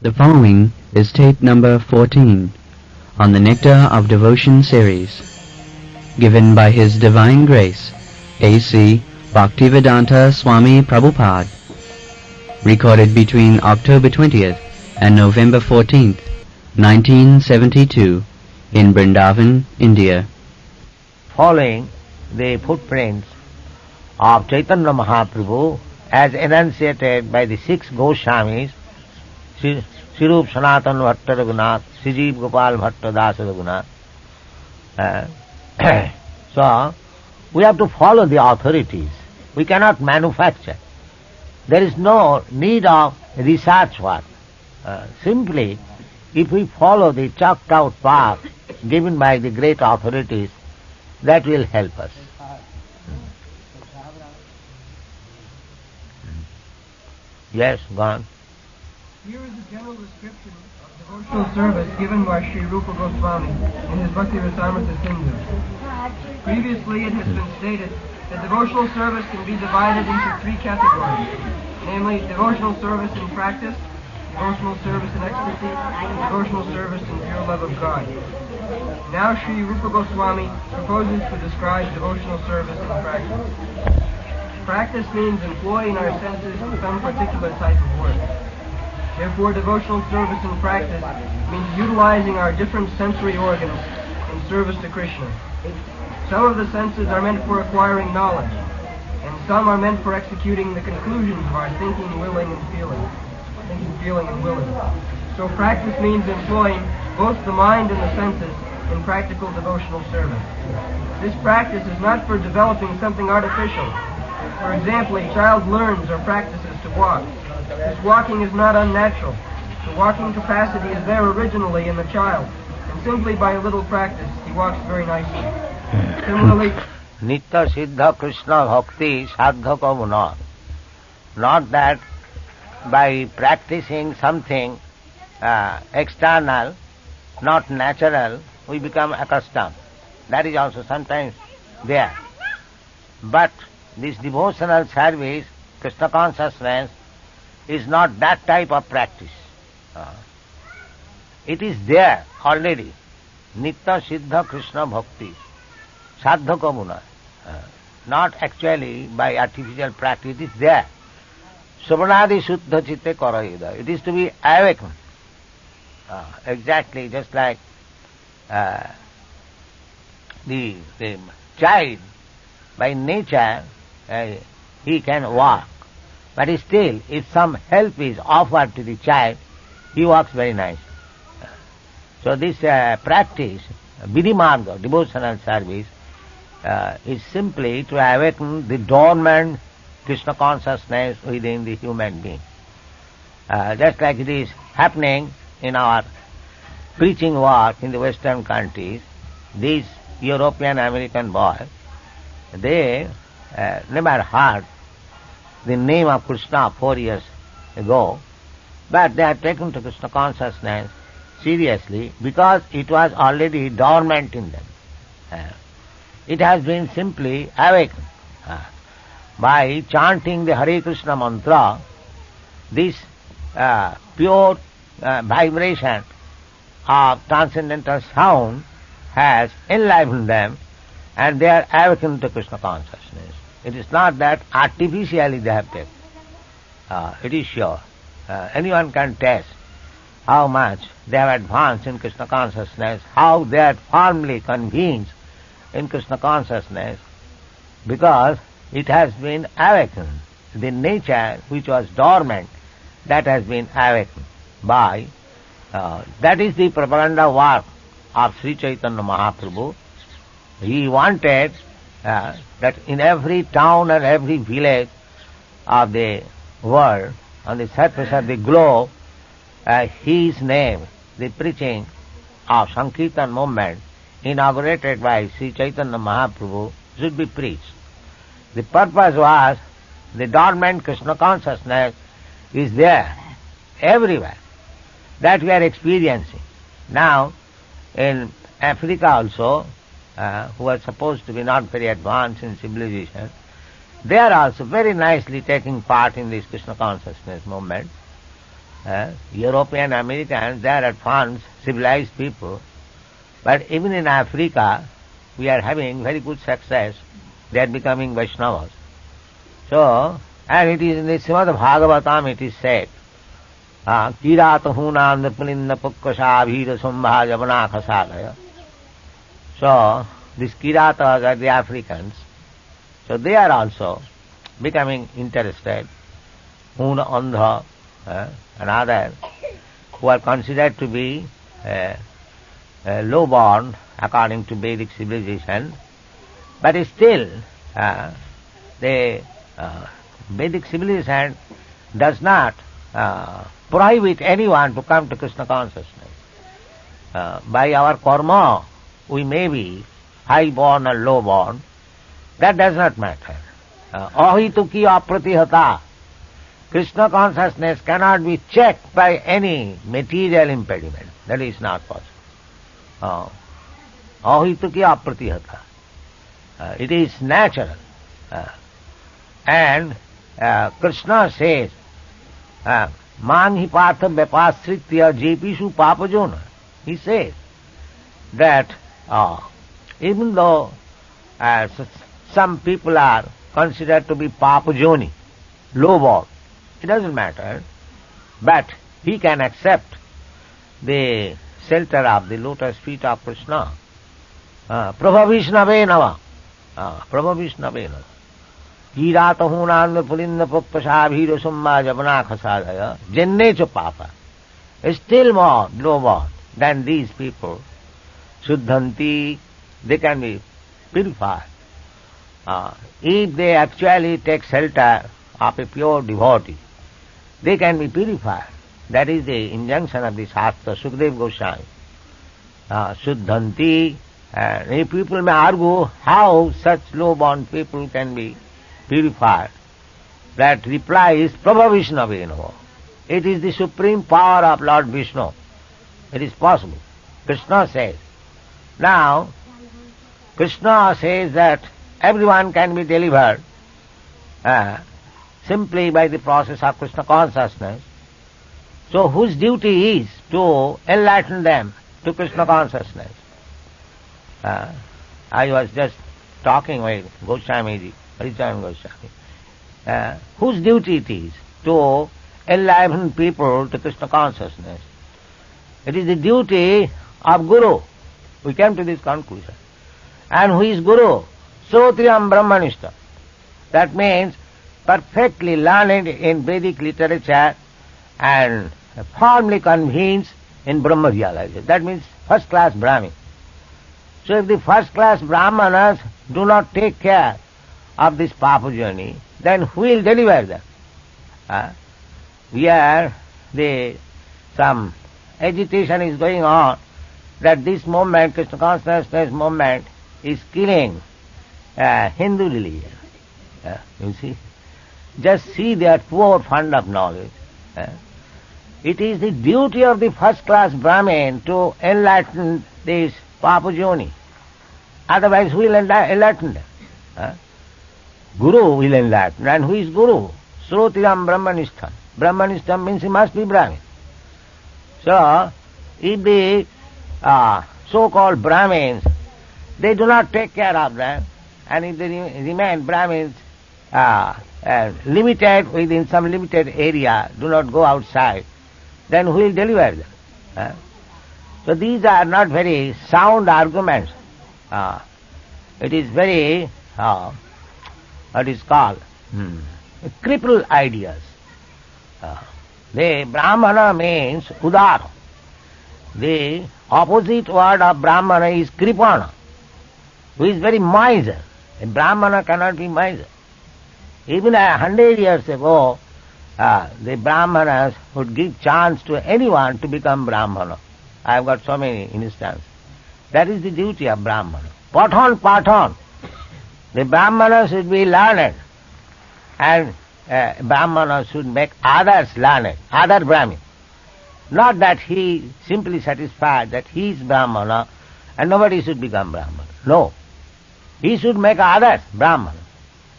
The following is tape number 14 on the Nectar of Devotion series, given by His Divine Grace, A.C. Bhaktivedanta Swami Prabhupada, recorded between October 20th and November 14th, 1972, in Vrindavan, India. Following the footprints of Chaitanya Mahaprabhu as enunciated by the six Goswamis, Srirup Sanatan Bhatta Raghunath, Srijiv Gopal Bhatta Dasa Raghunath. So, we have to follow the authorities. We cannot manufacture. There is no need of research work. Simply, if we follow the chalked out path given by the great authorities, that will help us. Yes, go on. Here is a general description of devotional service given by Sri Rupa Goswami in his Bhakti Rasamrita Sindhu. Previously it has been stated that devotional service can be divided into three categories, namely devotional service in practice, devotional service in ecstasy, and devotional service in pure love of God. Now Sri Rupa Goswami proposes to describe devotional service in practice. Practice means employing our senses in some particular type of work. Therefore, devotional service in practice means utilizing our different sensory organs in service to Krishna. Some of the senses are meant for acquiring knowledge, and some are meant for executing the conclusions of our thinking, willing, and feeling. Thinking, feeling, and willing. So practice means employing both the mind and the senses in practical devotional service. This practice is not for developing something artificial. For example, a child learns or practices to walk. This walking is not unnatural. The walking capacity is there originally in the child, and simply by a little practice, he walks very nicely. Similarly, Nitya Siddha Krishna Bhakti Sadha Kamuna. Not that by practicing something external, not natural, we become accustomed. That is also sometimes there. But this devotional service, Krishna consciousness, is not that type of practice. It is there already. Nitya Siddha Krishna Bhakti Sadha Kamuna. Not actually by artificial practice, it is there. Savanadi Shuddha Chitte Karayuda. It is to be awakened. Exactly just like the child, by nature, he can walk. But still, if some help is offered to the child, he walks very nicely. So this practice, Vidhimarga, devotional service, is simply to awaken the dormant Krishna consciousness within the human being. Just like it is happening in our preaching work in the Western countries, these European American boys, they never heard the name of Krishna 4 years ago, but they have taken to Krishna consciousness seriously because it was already dormant in them. It has been simply awakened. By chanting the Hare Krishna mantra, this pure vibration of transcendental sound has enlivened them, and they are awakened to Krishna consciousness. It is not that artificially they have taken. It is sure. Anyone can test how much they have advanced in Krishna consciousness, how they are firmly convinced in Krishna consciousness, because it has been awakened. The nature which was dormant, that has been awakened by, that is the propaganda work of Sri Chaitanya Mahaprabhu. He wanted that in every town and every village of the world, on the surface of the globe, his name, the preaching of Sankirtan movement, inaugurated by Sri Chaitanya Mahaprabhu, should be preached. The purpose was the dormant Krishna consciousness is there everywhere. That we are experiencing. Now, in Africa also, who are supposed to be not very advanced in civilization, they are also very nicely taking part in this Krishna consciousness movement. European Americans, they are advanced, civilized people. But even in Africa, we are having very good success. They are becoming Vaishnavas. So, and it is in the Srimad Bhagavatam it is said, Kiratahuna Nirpalinda Pukkasa Abhira Sambha Javana Khasalaya. So, these Kiratas are the Africans. So they are also becoming interested. Huna Andha and others who are considered to be low-born according to Vedic civilization. But still, the Vedic civilization does not prohibit anyone to come to Krishna consciousness. By our karma, we may be high-born or low-born. That does not matter. Ahituki apratihata. Krishna consciousness cannot be checked by any material impediment. That is not possible. Ahituki apratihata. It is natural. And Krishna says, Manhi partha vyapasritya jepishu papajona. He says that even though some people are considered to be papajoni, low-born, it doesn't matter, but he can accept the shelter of the lotus feet of Krishna. Prabhavishnave nava. Prabhavishnave nava. Kiratahunanda pulinda pukkasabhira summa javana khasadaya jennecha papa. Still more low-born than these people. Shuddhanti, they can be purified. If they actually take shelter of a pure devotee, they can be purified. That is the injunction of the Shastra, Sukadeva Goswami. Shuddhanti, and people may argue how such low-born people can be purified. That reply is Prabhavishnavena. It is the supreme power of Lord Vishnu. It is possible. Krishna says. Now, Krishna says that everyone can be delivered simply by the process of Krishna consciousness. So whose duty is to enlighten them to Krishna consciousness? I was just talking with Goswamiji, Haricharan Goswami. Whose duty it is to enlighten people to Krishna consciousness? It is the duty of Guru. We came to this conclusion. And who is Guru? Srotriyam Brahmanishta. That means perfectly learned in Vedic literature and firmly convinced in Brahma realization. That means first-class Brahmin. So if the first-class Brahmanas do not take care of this Papa journey, then who will deliver them? Here some agitation is going on that this movement, Krishna consciousness movement, is killing Hindu religion. You see? Just see their poor fund of knowledge. It is the duty of the first-class Brahmin to enlighten this Papajoni. Otherwise, who will enlighten them? Guru will enlighten. And who is Guru? Srotiram Brahmanishtam. Brahmanishtam means he must be Brahmin. So, if the so-called Brahmins, they do not take care of them, and if they remain Brahmins limited within some limited area, do not go outside, then who will deliver them? So these are not very sound arguments. It is very, what is called, crippled ideas. The Brahmana means Udara. The opposite word of Brahmana is Kripana, who is very miser. A Brahmana cannot be miser. Even 100 years ago, the Brahmanas would give chance to anyone to become Brahmana. I have got so many instances. That is the duty of Brahmana. Pathan. The Brahmana should be learned, and Brahmana should make others learned, other Brahmin. Not that he simply satisfied that he is Brahmana and nobody should become Brahmana. No. He should make others Brahmana.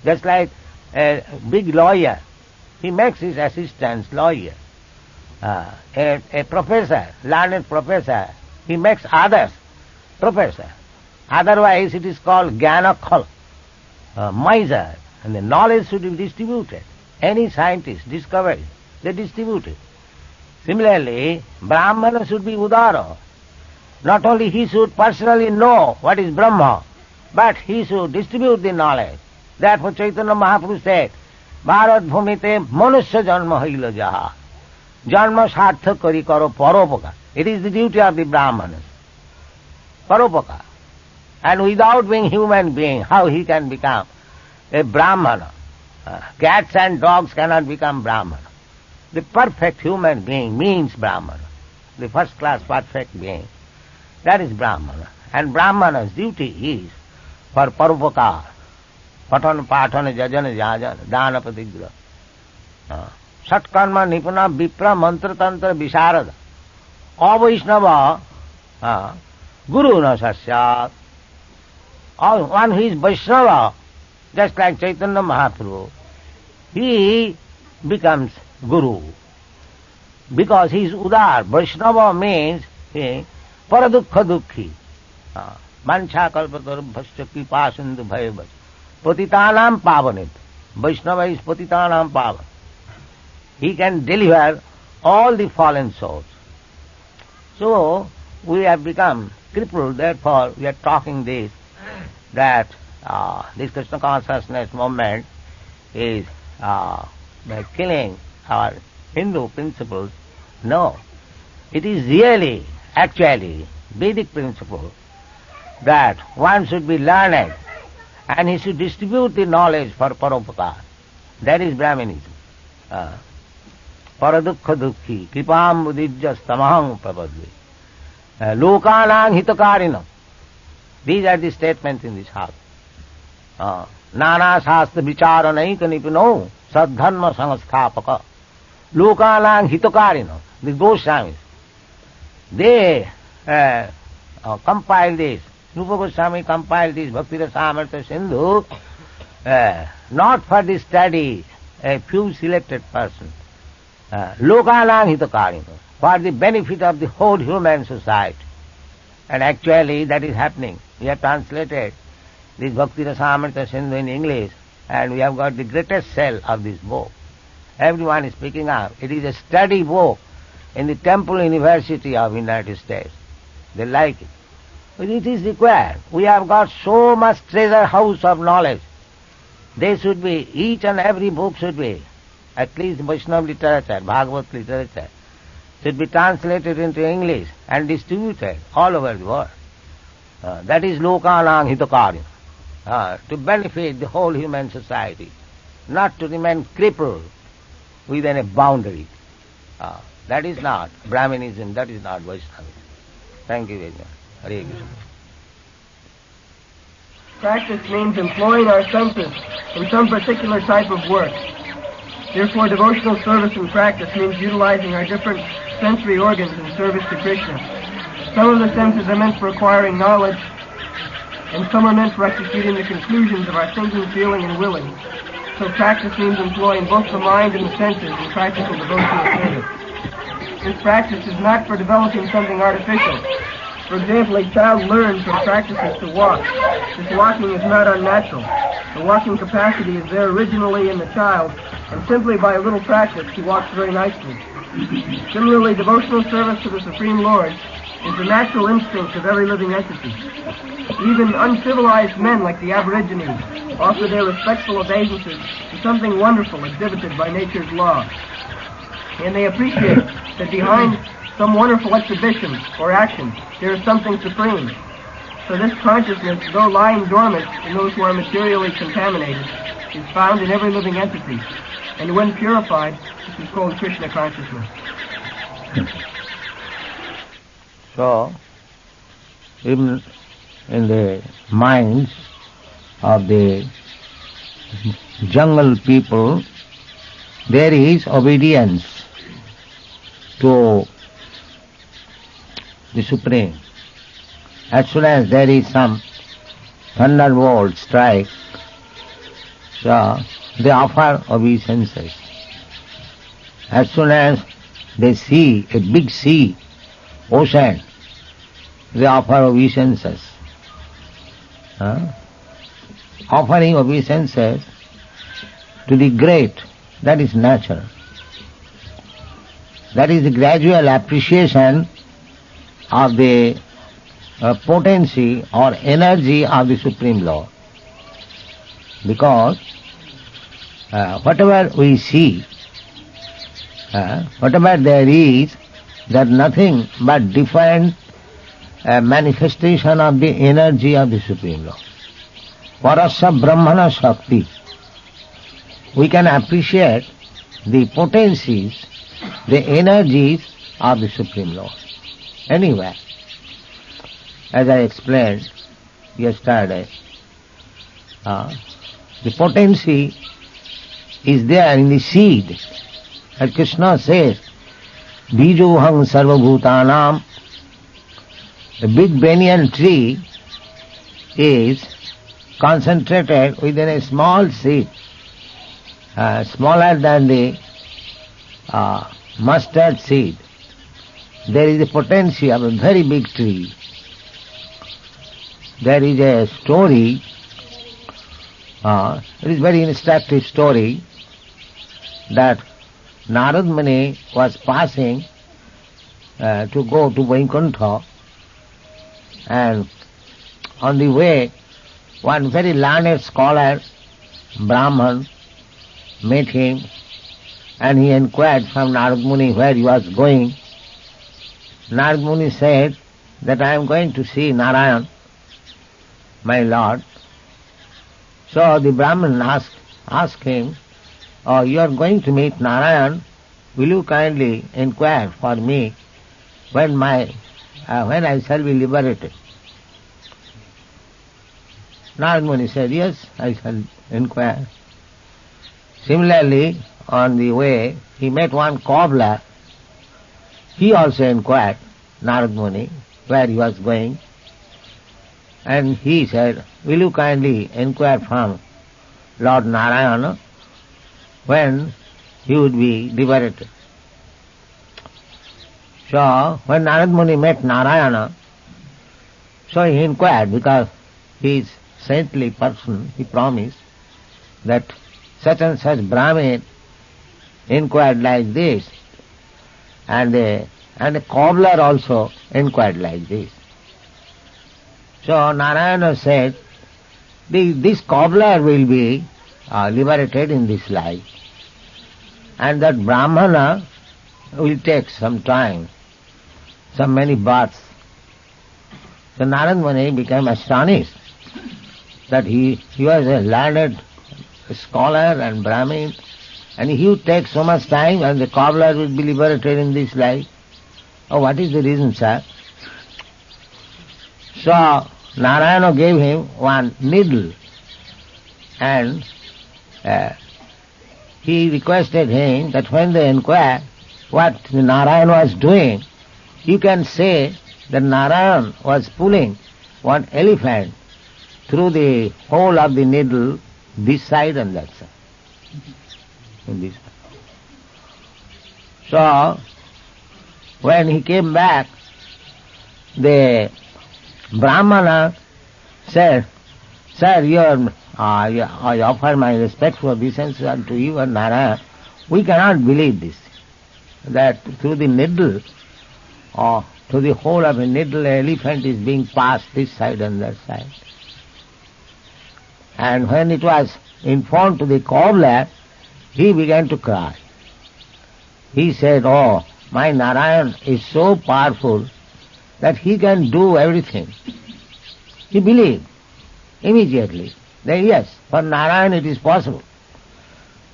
Just like a big lawyer, he makes his assistants lawyer. A professor, learned professor, he makes others professor. Otherwise it is called Gyanakhal, miser, and the knowledge should be distributed. Any scientist discovers, they distribute it. Similarly, Brahmana should be Udara. Not only he should personally know what is Brahma, but he should distribute the knowledge. Therefore Chaitanya Mahaprabhu said, Bharat bhumite manusya janma haila jaha. Janma sartha kari karo paropaka. It is the duty of the Brahmanas. Paropaka. And without being human being, how he can become a Brahmana? Cats and dogs cannot become Brahmana. The perfect human being means Brahmana. The first class perfect being. That is Brahmana. And Brahmana's duty is for paropakar. Patana, patana, jajana, jajana, dana, patigra. Satkarma, nipuna, vipra, mantra, tantra, visharada. Avaishnava, guru na sasyat. One who is Vaishnava, just like Chaitanya Mahaprabhu, he becomes guru. Because he is Udar. Vaishnava means paradukha dukhi. Mancha kalpatar bhasya kipa sindhu bhayabhas. Patitanam pavanit. Vaishnava is patitanam pavan. He can deliver all the fallen souls. So, we have become crippled, therefore we are talking this, that this Krishna consciousness movement is killing our Hindu principles. No. It is really, actually, Vedic principle that one should be learned and he should distribute the knowledge for paropakar. That is Brahmanism. Paradukha dukhi, kripam budijja samaham prapadvi. Lokanang hitakarinam. These are the statements in this house. Nana shastra vicharanaika nipino sadharma sanghastapaka. Lokanang hitakarinam. The Goswamis. They compiled this. Rupa Goswami compiled this Bhakti Rasamrita Sindhu not for the study, a few selected persons. Lokanang hitakarina, for the benefit of the whole human society. And actually that is happening. We have translated this Bhakti Rasamrita Sindhu in English, and we have got the greatest sale of this book. Everyone is picking up. It is a study book in the Temple University of United States. They like it. But it is required. We have got so much treasure house of knowledge. They should be, each and every book should be, at least Vaishnava literature, Bhagavad literature, should be translated into English and distributed all over the world. That is Lokanang Hitakarya, to benefit the whole human society, not to remain crippled within a boundary. That is not Brahmanism, that is not Vaishnavism. Thank you very much. Hare Krishna. Practice means employing our senses in some particular type of work. Therefore, devotional service and practice means utilizing our different sensory organs in service to Krishna. Some of the senses are meant for acquiring knowledge, and some are meant for executing the conclusions of our thinking, feeling, and willing. So practice means employing both the mind and the senses in practical devotional service. This practice is not for developing something artificial. For example, a child learns or practices to walk. This walking is not unnatural. The walking capacity is there originally in the child, and simply by a little practice he walks very nicely. Similarly, devotional service to the Supreme Lord is the natural instinct of every living entity. Even uncivilized men like the Aborigines offer their respectful obeisances to something wonderful exhibited by nature's law. And they appreciate that behind some wonderful exhibition or action there is something supreme. So this consciousness, though lying dormant in those who are materially contaminated, is found in every living entity. And when purified, this is called Krishna consciousness. So, even in the minds of the jungle people, there is obedience to the Supreme. As soon as there is some thunderbolt strike, so they offer obeisances. As soon as they see a big sea, ocean, they offer obeisances. Offering obeisances to the great, that is nature. That is the gradual appreciation of the potency or energy of the Supreme Lord. Because whatever we see, whatever there is, that nothing but different manifestation of the energy of the Supreme Lord. Parasya Brahmana Shakti. We can appreciate the potencies, the energies of the Supreme Lord anywhere. As I explained yesterday, the potency is there in the seed. As Krishna says, Bijuham Sarvabhutanam. The big banyan tree is concentrated within a small seed, smaller than the mustard seed. There is a potency of a very big tree. There is a story, it is a very instructive story, that Narad Muni was passing to go to Vaikuntha, and on the way one very learned scholar, Brahman, met him, and he inquired from Narad Muni where he was going. Narad Muni said that I am going to see Narayan, my Lord. So the Brahman asked him, oh, you are going to meet Narayan, will you kindly inquire for me when I shall be liberated? Narad Muni said, yes, I shall inquire. Similarly, on the way, he met one cobbler. He also inquired Narad Muni where he was going, and he said, will you kindly inquire from Lord Narayana when he would be liberated? So, when Narad Muni met Narayana, so he inquired, because he is saintly person, he promised that such and such Brahmin inquired like this, and a cobbler also inquired like this. So Narayana said, this cobbler will be liberated in this life, and that Brahmana will take some time, some many births. So Narad Muni became astonished that he was a learned scholar and Brahmin, and he would take so much time and the cobbler would be liberated in this life. Oh, what is the reason, sir? So Narayana gave him one needle, and he requested him that when they inquire what Narayana was doing, you can say that Narayana was pulling one elephant through the hole of the needle, this side and that side. In this. So, when he came back, the Brahmana said, sir, I offer my respectful obeisances unto you and Narayana. We cannot believe this, that through the needle, or through the hole of a needle, an elephant is being passed this side and that side. And when it was informed to the cobbler, he began to cry. He said, oh, my Narayan is so powerful that he can do everything. He believed immediately that yes, for Narayan it is possible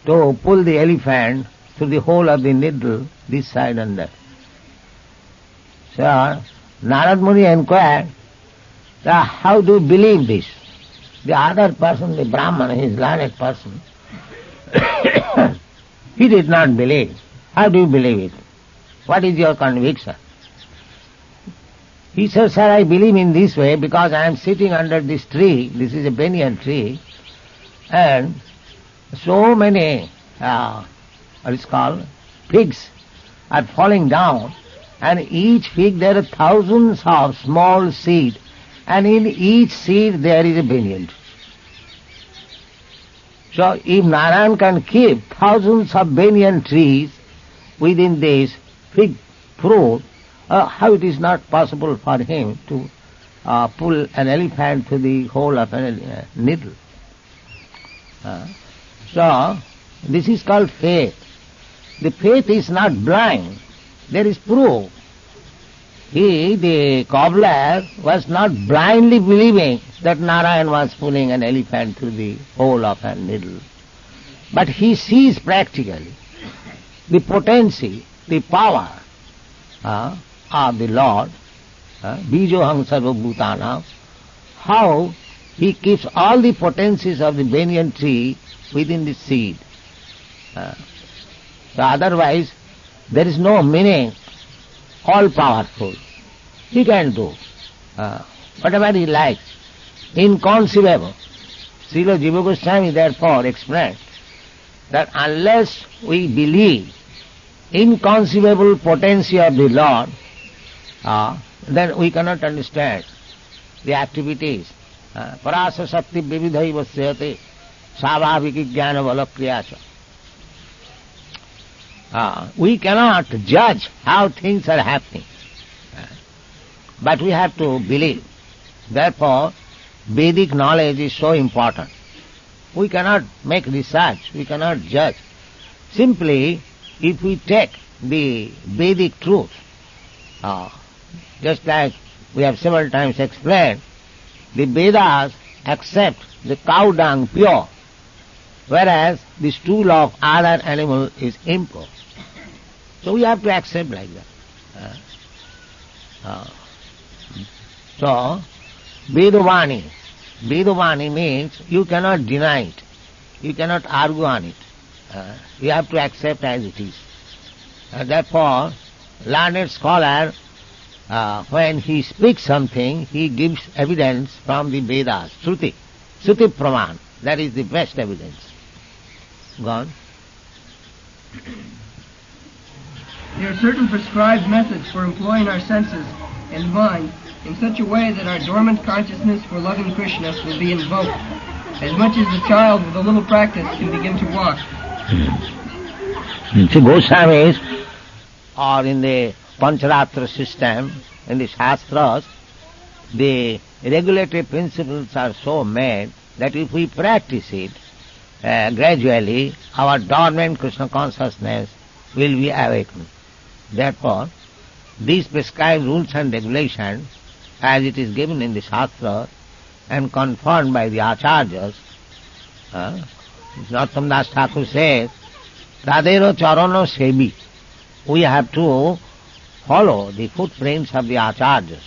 to pull the elephant through the hole of the needle, this side and that. So Narad Muni inquired, how do you believe this? The other person, the Brahman, his learned person, he did not believe. How do you believe it? What is your conviction? He said, sir, I believe in this way because I am sitting under this tree, this is a banyan tree, and so many, what is called, pigs are falling down, and each fig there are thousands of small seeds, and in each seed there is a banyan tree. So if Narayan can keep thousands of banyan trees within this fig fruit, how it is not possible for him to pull an elephant through the hole of a needle? So this is called faith. The faith is not blind. There is proof. He, the cobbler, was not blindly believing that Narayan was pulling an elephant through the hole of a needle. But he sees practically the potency, the power of the Lord, Bijoham Sarva Bhutana, how he keeps all the potencies of the banyan tree within the seed. So otherwise, there is no meaning, all-powerful. He can do whatever he likes, inconceivable. Srila Jiva Goswami therefore explained that unless we believe inconceivable potency of the Lord, then we cannot understand the activities. Parasa Shakti Vividhai Vasyate Savaviki Jnana Valakriyacha. We cannot judge how things are happening, but we have to believe. Therefore, Vedic knowledge is so important. We cannot make research, we cannot judge. Simply, if we take the Vedic truth, just like we have several times explained, the Vedas accept the cow dung pure, whereas the stool of other animal is impure. So we have to accept like that. So, Vedavani. Vedavani means you cannot deny it. You cannot argue on it. You have to accept as it is. Therefore, learned scholar, when he speaks something, he gives evidence from the Vedas, Shruti. Shruti Praman. That is the best evidence. Gone. There are certain prescribed methods for employing our senses and mind in such a way that our dormant consciousness for loving Krishna will be invoked, as much as a child with a little practice can begin to walk. See, Goswamis, or in the Pancharatra system, in the Shastras, the regulatory principles are so made that if we practice it, gradually our dormant Krishna consciousness will be awakened. Therefore, these prescribed rules and regulations, as it is given in the Shastra and confirmed by the Acharyas, Narottam Das Thakur says, Tadero Charano Sebi. We have to follow the footprints of the Acharyas.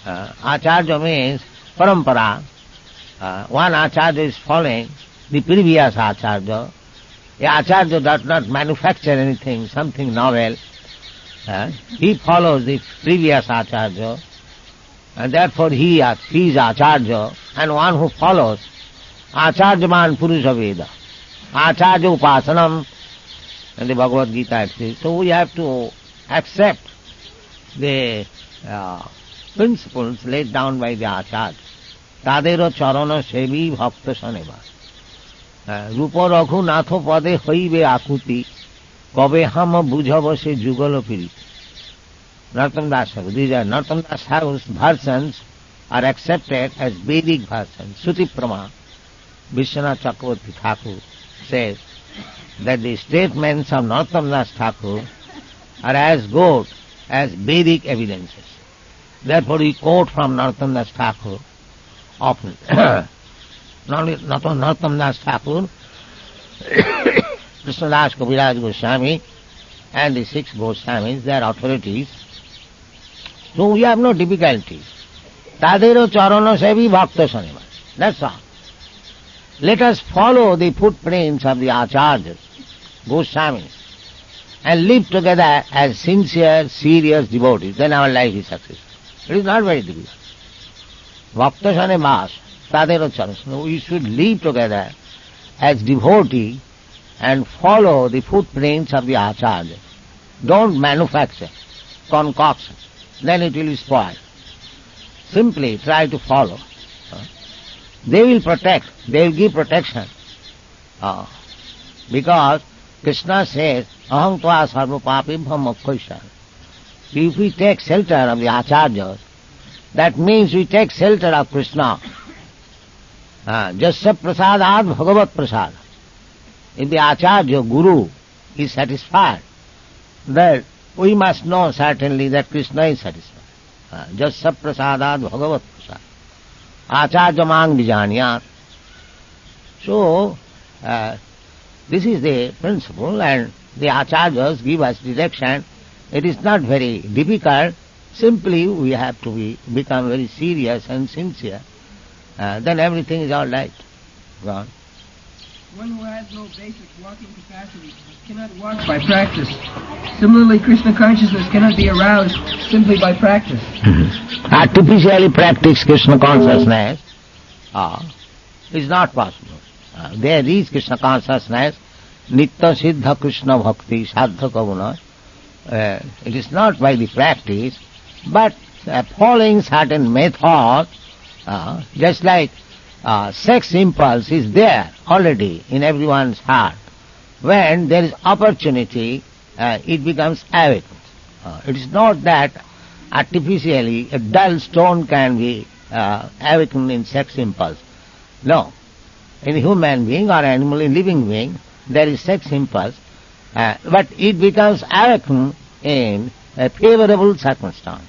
Acharya means parampara. One Acharya is following the previous Acharya. The Acharya does not manufacture anything, something novel. He follows the previous Acharya, and therefore he is Acharya, and one who follows Acharyaman Purusha Veda. Acharya Upasanam, and the Bhagavad Gita says. So we have to accept the principles laid down by the Acharya. Tadero charana sevi bhakta saneva. Rupa rakhu natho pade hoibe akuti. Kabe ham bujhava se jugalo piri. Narottam Das Thakur. These are Narottam Das Thakur's versions are accepted as Vedic versions. Shruti Prama. Vishwanath Chakravarti Thakur says that the statements of Narottam Das Thakur are as good as Vedic evidences. Therefore we quote from Narottam Das Thakur often. Not only Narottam Das Thakur, Krishnadas Kaviraj Goswami and the 6 Goswamis, they are authorities. So we have no difficulties. Tadero charana sevi bhakta saneva. That's all. Let us follow the footprints of the Acharyas, Goswamis, and live together as sincere, serious devotees. Then our life is successful. It is not very difficult. Bhakta saneva, tadero charana. We should live together as devotees and follow the footprints of the Acharyas. Don't manufacture concoction, then it will spoil. Simply try to follow. They will protect, they will give protection. Because Krishna says, Aham tva sarva papibham moksha. If we take shelter of the acharyas, that means we take shelter of Krishna. Jasya prasadad bhagavat prasad. If the acharya, guru, is satisfied, then we must know certainly that Krishna is satisfied. Jasya prasadad bhagavat prasad. Acharya mang vijanyat. So, this is the principle, and the acharyas give us direction. It is not very difficult. Simply we have to become very serious and sincere. Then everything is all right. Gone. One who has no basic walking capacity cannot walk by practice. Similarly, Krishna consciousness cannot be aroused simply by practice. Artificially practice Krishna consciousness is not possible. There is Krishna consciousness, Nitya Siddha Krishna Bhakti Sadha Kavuna. It is not by the practice, but following certain method, just like sex impulse is there already in everyone's heart. When there is opportunity, it becomes awakened. It is not that artificially a dull stone can be awakened in sex impulse. No. In human being or animal, in living being, there is sex impulse, but it becomes awakened in a favorable circumstance.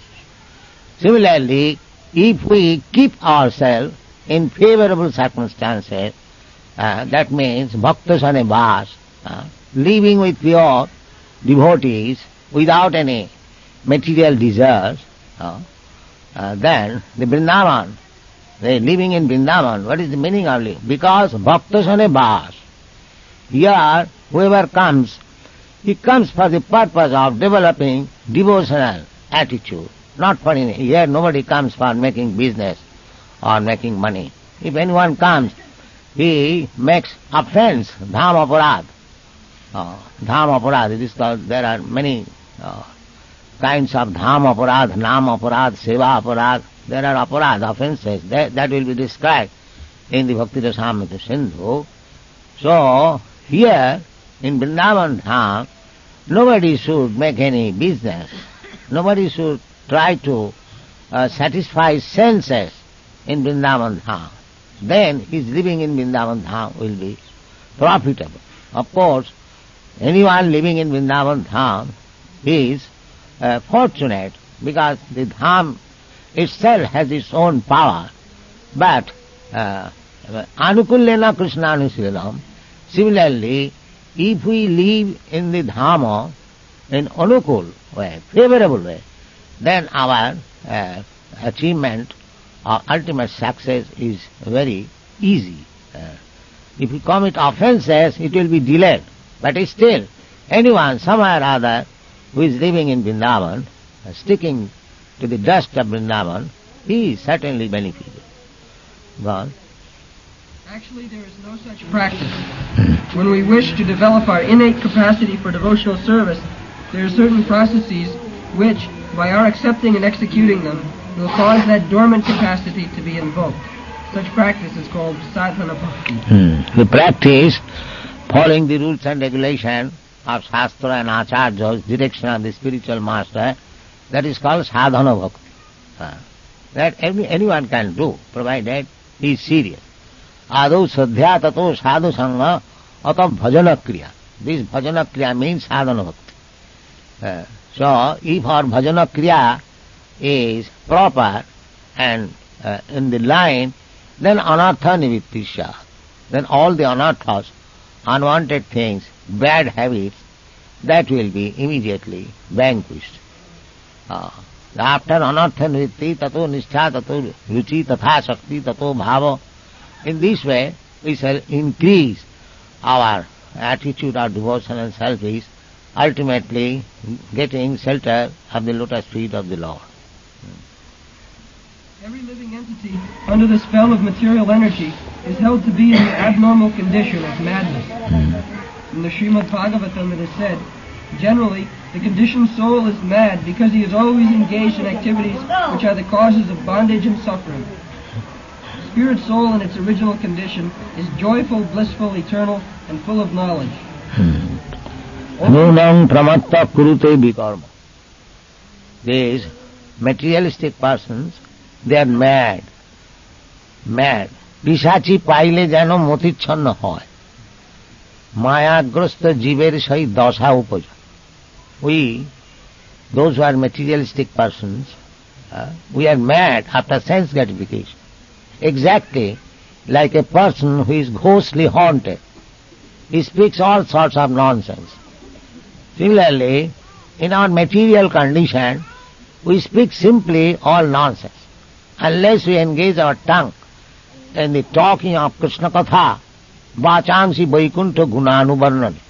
Similarly, if we keep ourselves in favorable circumstances, that means bhaktasane vas, living with pure devotees without any material desires, then the Vrindavan, they living in Vrindavan, what is the meaning of living? Because bhaktasane vas. Here, whoever comes, he comes for the purpose of developing devotional attitude. Not for any. Here nobody comes for making business or making money. If anyone comes, he makes offense, dham aparad. Dham aparad, it is called, there are many kinds of dham aparad, nam aparad, seva aparad. There are aparad, offenses. That will be described in the Bhakti Rasamrita Sindhu. So, here in Vrindavan Dham, nobody should make any business. Nobody should try to satisfy senses in Vrindavan Dham. Then his living in Vrindavan Dham will be profitable. Of course, anyone living in Vrindavan Dham is fortunate because the Dham itself has its own power. But anukulyena Krishnanushilam, similarly, if we live in the Dhama in anukul way, favorable way, then our achievement or ultimate success is very easy. If we commit offenses, it will be delayed. But still, anyone, somewhere or other, who is living in Vrindavan, sticking to the dust of Vrindavan, he is certainly benefited. Gone. Actually, there is no such practice. When we wish to develop our innate capacity for devotional service, there are certain processes which, by our accepting and executing them, will cause that dormant capacity to be invoked. Such practice is called sadhana bhakti. The practice, following the rules and regulations of Shastra and Acharyas, direction of the spiritual master, that is called sadhana bhakti. That anyone can do, provided he is serious. Ado sadhya tato sadhu sangha ato bhajana kriya. This bhajana kriya means sadhana bhakti. So, if our bhajana kriya is proper and in the line, then anartha nivittisya. Then all the anarthas, unwanted things, bad habits, that will be immediately vanquished. After anartha nivitti, tato nishtha, tato ruchi, tatha shakti, tato bhava. In this way, we shall increase our attitude of devotion and service, ultimately getting shelter of the lotus feet of the Lord. Every living entity under the spell of material energy is held to be in the abnormal condition of madness. In the Srimad Bhagavatam it is said, Generally, the conditioned soul is mad because he is always engaged in activities which are the causes of bondage and suffering. The spirit soul in its original condition is joyful, blissful, eternal, and full of knowledge. Nunam pramatta kurute vikarma. These materialistic persons, they are mad. Mad. পিশাচি পাইলে যেন মতিচ্ছন্ন হয়, মায়াগ্রস্ত জীবের সেই দশা উপজয়. We, those who are materialistic persons, we are mad after sense gratification. Exactly like a person who is ghostly haunted. He speaks all sorts of nonsense. Similarly, in our material condition, we speak simply all nonsense. Unless we engage our tongue in the talking of Krishna Katha, Vachamsi Vaikuntha Gunanuvarnani.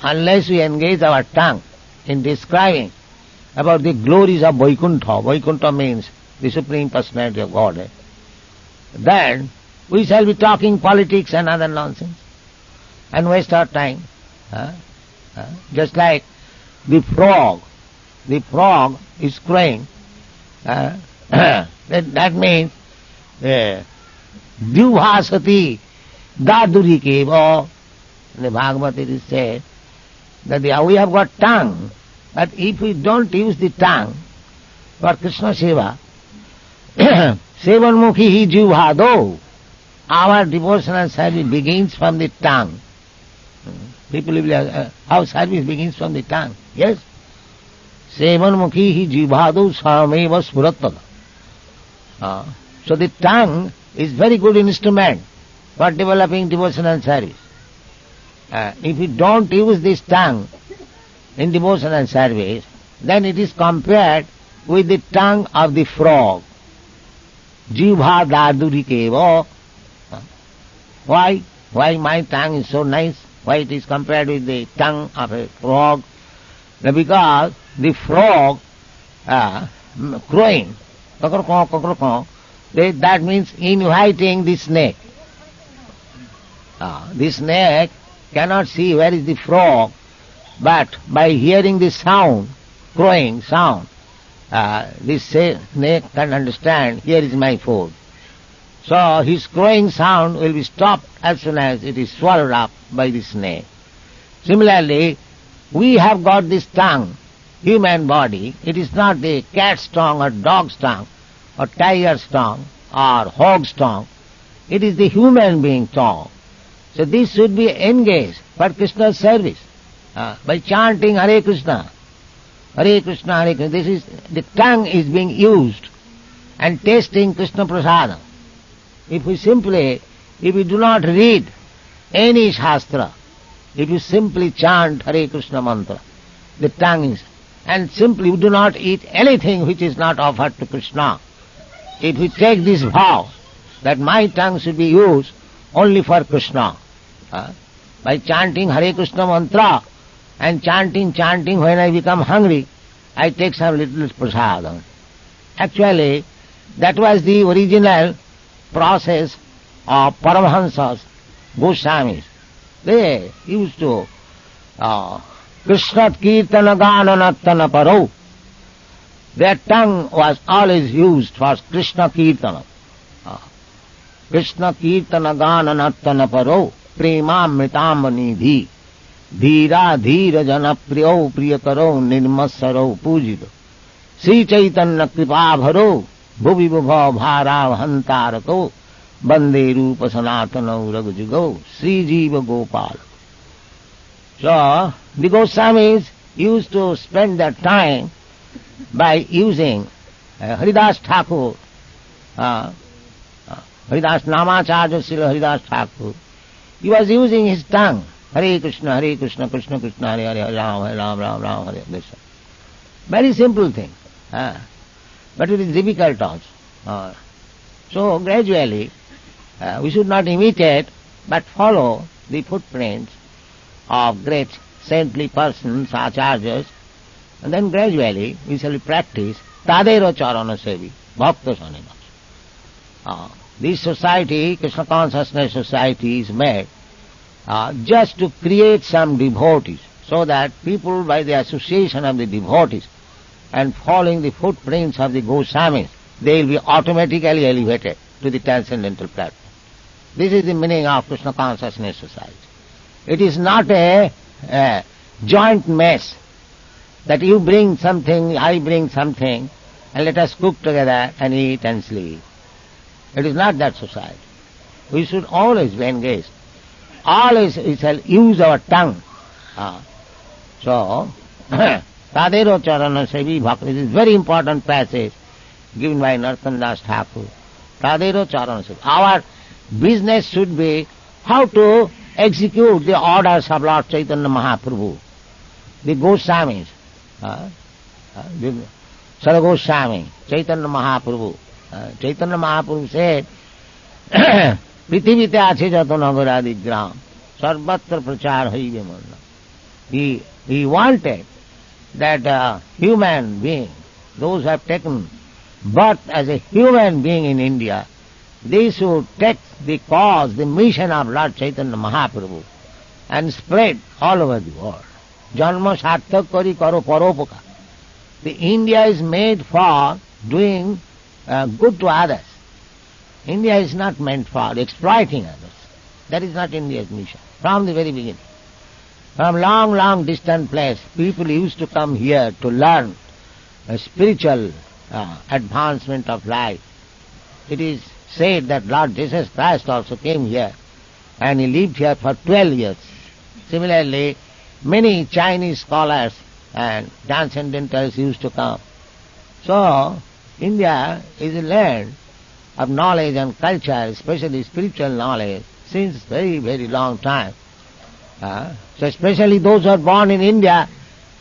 Unless we engage our tongue in describing about the glories of Vaikuntha, Vaikuntha means the Supreme Personality of Godhead, then we shall be talking politics and other nonsense and waste our time. Just like the frog is crowing, that means Dvasati Daduri Keva. In the Bhagavad it is said that we have got tongue, but if we don't use the tongue for Krishna Seva, Sevanmukhi hi jivhado, our devotional service begins from the tongue. People will how service begins from the tongue. Yes? Sevanmukhi hi jivhado sameva spurattada. So the tongue is very good instrument for developing devotional service. If you don't use this tongue in devotional service, then it is compared with the tongue of the frog. Jivha dadurikeva. Why? Why my tongue is so nice? Why it is compared with the tongue of a frog? Because the frog crowing, that means inviting the snake. The snake cannot see where is the frog, but by hearing the sound, crowing sound, this snake can understand, here is my food. So his crowing sound will be stopped as soon as it is swallowed up by the snake. Similarly, we have got this tongue, human body. It is not the cat's tongue or dog's tongue or tiger's tongue or hog's tongue. It is the human being tongue. So this should be engaged for Krishna's service by chanting Hare Krishna. Hare Krishna, Hare Krishna. This is, the tongue is being used and tasting Krishna Prasadam. If we do not read any Shastra, if you simply chant Hare Krishna mantra, the tongue is, and simply we do not eat anything which is not offered to Krishna. If we take this vow that my tongue should be used only for Krishna, by chanting Hare Krishna mantra and chanting, when I become hungry, I take some little prasadam. Actually, that was the original process of Paramahansas, Goswamis. They used to Krishna Kirtana Gana Nattana Paro. Their tongue was always used for Krishna Kirtana. Krishna Kirtana Gana Nattana Paro Premamritam Nidhi Dhira Dhira Jana Priyo Priyakaro Nirmasaro Pujito Sri Chaitanya Kripa Bharo Bhuvi Bhava Bhara Hantarako Bande Rupa Sanatana Ragjugo Sri Jiva Gopal. So the Goswamis used to spend their time by using Haridas Thakur, Haridas Namacharya Srila Haridas Thakur. He was using his tongue, Hare Krishna, Krishna Krishna, Hare Hare, Ram, Ram, Ram, Hare Krishna. Very simple thing, but it is difficult also. So gradually, we should not imitate, but follow the footprints of great saintly persons, acharyas, and then gradually we shall practice Tadero Charana Sevi, Bhakta Sanimas. This society, Krishna Consciousness Society, is made just to create some devotees so that people, by the association of the devotees and following the footprints of the Goswamis, they will be automatically elevated to the transcendental platform. This is the meaning of Krishna Consciousness Society. It is not a joint mess that you bring something, I bring something, and let us cook together and eat and sleep. It is not that society. We should always be engaged. Always we shall use our tongue. So, Tadero Charana Sevi Bhakti, this is very important passage given by Narottam Das Thakur. Tadero Charana Sevi. Our business should be how to execute the orders of Lord Chaitanya Mahaprabhu, the Goswamis, the Saragoswami, Chaitanya Mahaprabhu. Chaitanya Mahaprabhu said, Prithivite ache jato nagaradi gram, sarvatra prachar haive manna. He wanted that human being, those who have taken birth as a human being in India, they should take the cause, the mission of Lord Chaitanya Mahaprabhu and spread all over the world. Janma sarthak kari karo paropoka. The India is made for doing good to others. India is not meant for exploiting others. That is not India's mission, from the very beginning. From long distant place, people used to come here to learn a spiritual advancement of life. It is said that Lord Jesus Christ also came here and he lived here for 12 years. Similarly, many Chinese scholars and transcendentalists used to come. So, India is a land of knowledge and culture, especially spiritual knowledge, since very, very long time. So especially those who are born in India,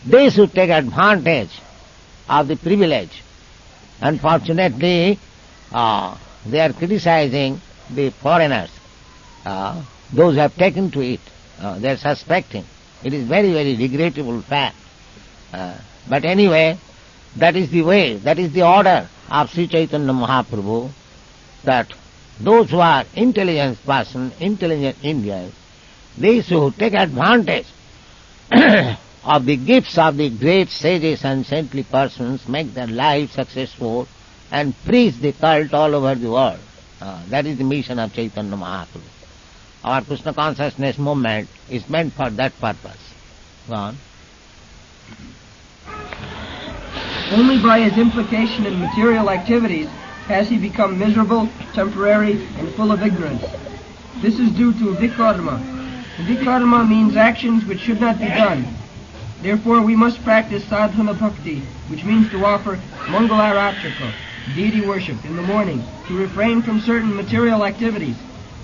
they should take advantage of the privilege. Unfortunately, they are criticizing the foreigners, those who have taken to it. They are suspecting. It is very, very regrettable fact. But anyway, that is the way, that is the order of Sri Chaitanya Mahaprabhu, that those who are intelligent person, intelligent Indians, they should take advantage of the gifts of the great sages and saintly persons, make their life successful, and preach the cult all over the world. That is the mission of Chaitanya Mahaprabhu. Our Krishna consciousness movement is meant for that purpose. Go on. Only by his implication in material activities has he become miserable, temporary, and full of ignorance. This is due to vikarma. Vikarma means actions which should not be done. Therefore we must practice sadhana bhakti, which means to offer mangalarachaka, deity worship, in the morning, to refrain from certain material activities,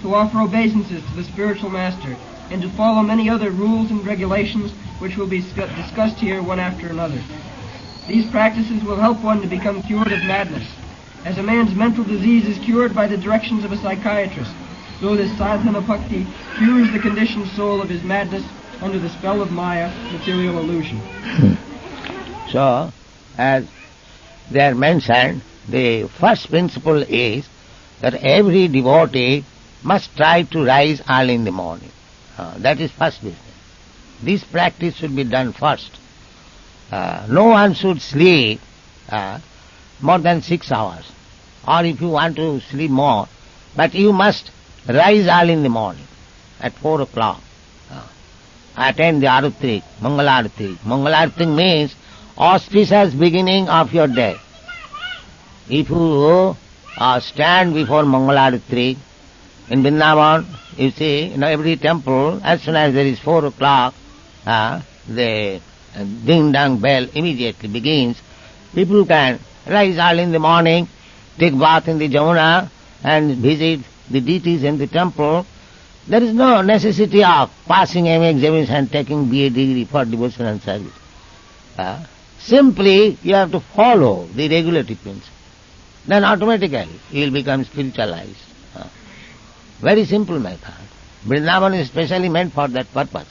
to offer obeisances to the spiritual master, and to follow many other rules and regulations which will be discussed here one after another. These practices will help one to become cured of madness. As a man's mental disease is cured by the directions of a psychiatrist, so this sadhana bhakti cures the conditioned soul of his madness under the spell of Maya, material illusion. So, as they are mentioned, the first principle is that every devotee must try to rise early in the morning. That is first business. This practice should be done first. No one should sleep more than 6 hours. Or if you want to sleep more, but you must rise early in the morning at 4 o'clock. Attend the Arutri, Mangalarati. Mangalarati means auspicious beginning of your day. If you stand before Mangalarati in Vrindavan, you see, in every temple, as soon as there is 4 o'clock, the ding-dong bell immediately begins. People can rise early in the morning, take bath in the Jamuna, and visit the deities in the temple. There is no necessity of passing MA examination and taking BA degree for devotion and service. Simply, you have to follow the regulatory principle. Then automatically, you will become spiritualized. Very simple method. Vrindavan is specially meant for that purpose.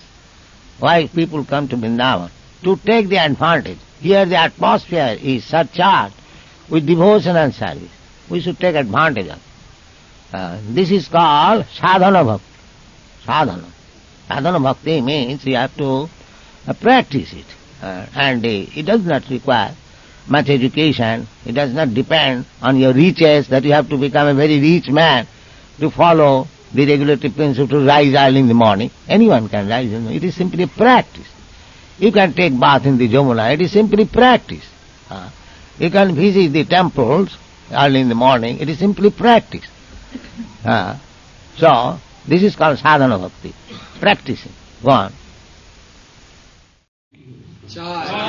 Why people come to Vrindavan? To take the advantage. Here the atmosphere is surcharged with devotion and service. We should take advantage of it. This is called sadhana bhakti. Sadhana. Sadhana bhakti means you have to practice it. And it does not require much education. It does not depend on your riches that you have to become a very rich man to follow the regulatory principle to rise early in the morning. Anyone can rise in the morning. It is simply a practice. You can take bath in the Jamuna. It is simply practice. You can visit the temples early in the morning. It is simply practice. So, this is called sadhana bhakti. Practicing. Go on. Jai.